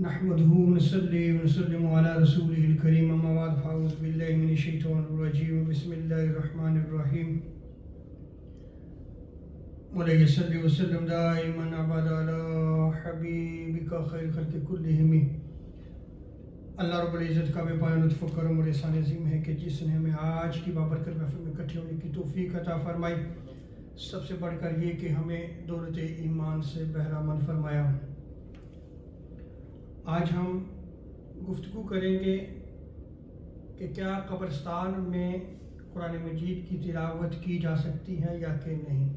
نحمده ونصلي ونسلم على رسوله الكريم أما بعد فأعوذ بالله من الشيطان الرجيم بسم الله الرحمن الرحيم مولاي صل وسلم دائما أبدا على حبيبك خير خلق كلهم. اللہ رب العزت کا بے پایہ لطف و کرم اور احسان عظیم ہے کہ جس نے ہمیں آج کی بابرکت محفل میں اکٹھے ہونے کی توفیق عطا فرمائی. سب سے بڑھ کر یہ کہ ہمیں دولت ایمان سے بہرہ مند فرمایا. آج ہم گفتگو کریں گے کہ کیا قبرستان میں قرآن مجید کی تلاوت کی جا سکتی ہے یا کہ نہیں،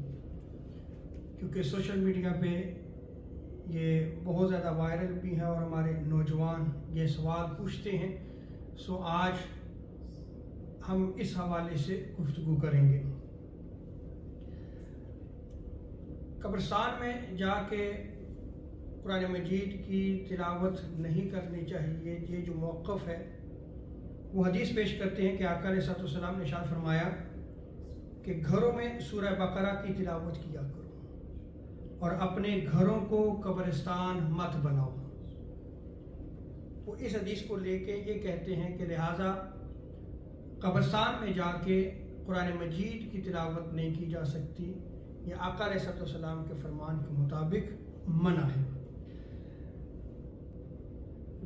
کیونکہ سوشل میڈیا پہ یہ بہت زیادہ وائرل بھی ہے اور ہمارے نوجوان یہ سوال پوچھتے ہیں. سو آج ہم اس حوالے سے گفتگو کریں گے. قبرستان میں جا کے قرآن مجید کی تلاوت نہیں کرنی چاہیے. یہ جو موقف ہے وہ حدیث پیش کرتے ہیں کہ آقا علیہ السلام نے ارشاد فرمایا کہ گھروں میں سورہ بقرہ کی تلاوت کیا کرو اور اپنے گھروں کو قبرستان مت بناؤ. وہ اس حدیث کو لے کے یہ کہتے ہیں کہ لہٰذا قبرستان میں جا کے قرآن مجید کی تلاوت نہیں کی جا سکتی. یہ آقا علیہ السلام کے فرمان کے مطابق منع ہے.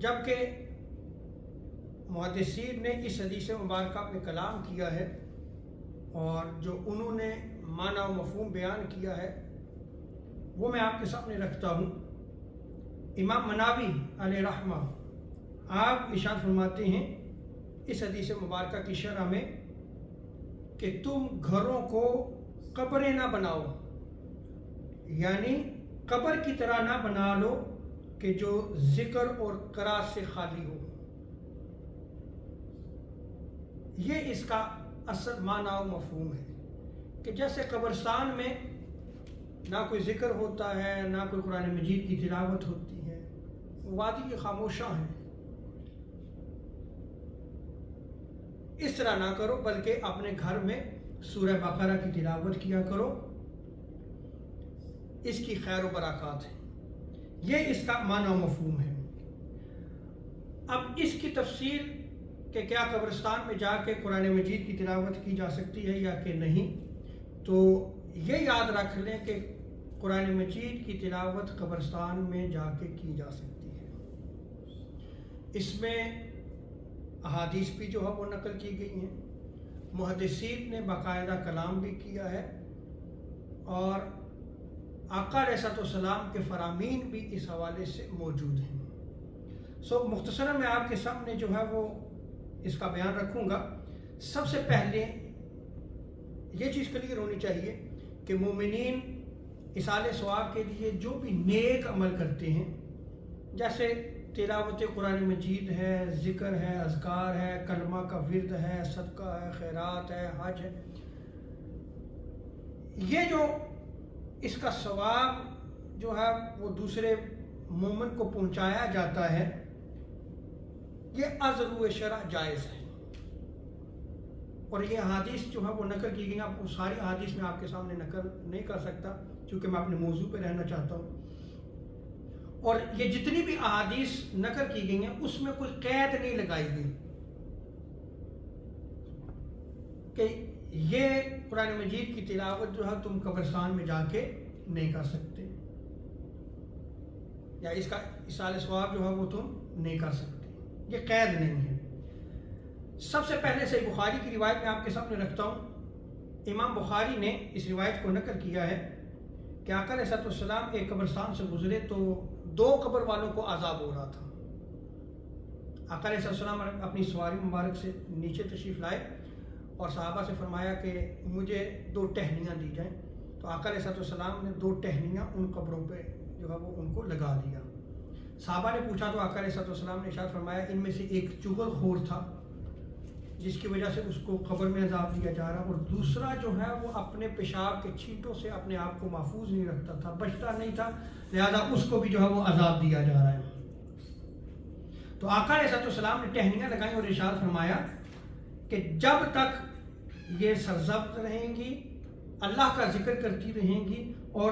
جبکہ محدثین نے اس حدیث مبارکہ میں کلام کیا ہے اور جو انہوں نے معنی و مفہوم بیان کیا ہے وہ میں آپ کے سامنے رکھتا ہوں. امام مناوی علیہ رحمہ آپ ارشاد فرماتے ہیں اس حدیث مبارکہ کی شرح میں کہ تم گھروں کو قبریں نہ بناؤ، یعنی قبر کی طرح نہ بنا لو کہ جو ذکر اور قرات سے خالی ہو. یہ اس کا اصل معنی و مفہوم ہے کہ جیسے قبرستان میں نہ کوئی ذکر ہوتا ہے نہ کوئی قرآن مجید کی تلاوت ہوتی ہے، وادی خاموشاں ہیں. اس طرح نہ کرو بلکہ اپنے گھر میں سورہ بقرہ کی تلاوت کیا کرو. اس کی خیر و برکات ہے. یہ اس کا معنی و مفہوم ہے. اب اس کی تفصیل کہ کیا قبرستان میں جا کے قرآن مجید کی تلاوت کی جا سکتی ہے یا کہ نہیں، تو یہ یاد رکھ لیں کہ قرآن مجید کی تلاوت قبرستان میں جا کے کی جا سکتی ہے. اس میں احادیث بھی جو ہے وہ نقل کی گئی ہیں، محدثین نے باقاعدہ کلام بھی کیا ہے اور آقا علیہ السلام کے فرامین بھی اس حوالے سے موجود ہیں. سو مختصراً میں آپ کے سامنے جو ہے وہ اس کا بیان رکھوں گا. سب سے پہلے یہ چیز کلیئر ہونی چاہیے کہ مومنین ایصال ثواب کے لیے جو بھی نیک عمل کرتے ہیں، جیسے تلاوت قرآن مجید ہے، ذکر ہے، اذکار ہے، کلمہ کا ورد ہے، صدقہ ہے، خیرات ہے، حج ہے، یہ جو اس کا ثواب جو ہے وہ دوسرے مومن کو پہنچایا جاتا ہے، یہ ازرو شرع جائز ہے. اور یہ احادیث جو ہے وہ نقل کی گئی ہیں. اب وہ ساری احادیث میں آپ کے سامنے نقل نہیں کر سکتا کیونکہ میں اپنے موضوع پہ رہنا چاہتا ہوں. اور یہ جتنی بھی احادیث نقل کی گئی ہیں اس میں کوئی قید نہیں لگائی گئی کہ یہ قرآن مجید کی تلاوت جو ہے تم قبرستان میں جا کے نہیں کر سکتے یا اس کا ایصال ثواب جو ہے وہ تم نہیں کر سکتے. یہ قید نہیں ہے. سب سے پہلے صحیح بخاری کی روایت میں آپ کے سامنے رکھتا ہوں. امام بخاری نے اس روایت کو نقل کیا ہے کہ آقا علیہ السلام ایک قبرستان سے گزرے تو 2 قبر والوں کو عذاب ہو رہا تھا. آقا علیہ السلام اپنی سواری مبارک سے نیچے تشریف لائے اور صحابہ سے فرمایا کہ مجھے 2 ٹہنیاں دی جائیں. تو آقا علیہ السلام نے 2 ٹہنیاں ان قبروں پہ جو ہے وہ ان کو لگا دیا. صحابہ نے پوچھا تو آقا علیہ السلام نے ارشاد فرمایا ان میں سے ایک چغل خور تھا جس کی وجہ سے اس کو قبر میں عذاب دیا جا رہا، اور دوسرا جو ہے وہ اپنے پیشاب کے چھینٹوں سے اپنے آپ کو محفوظ نہیں رکھتا تھا، بچتا نہیں تھا، لہذا اس کو بھی جو ہے وہ عذاب دیا جا رہا ہے. تو آقا علیہ السلام نے ٹہنیاں لگائیں اور ارشاد فرمایا کہ جب تک یہ سرزبط رہیں گی، اللہ کا ذکر کرتی رہیں گی اور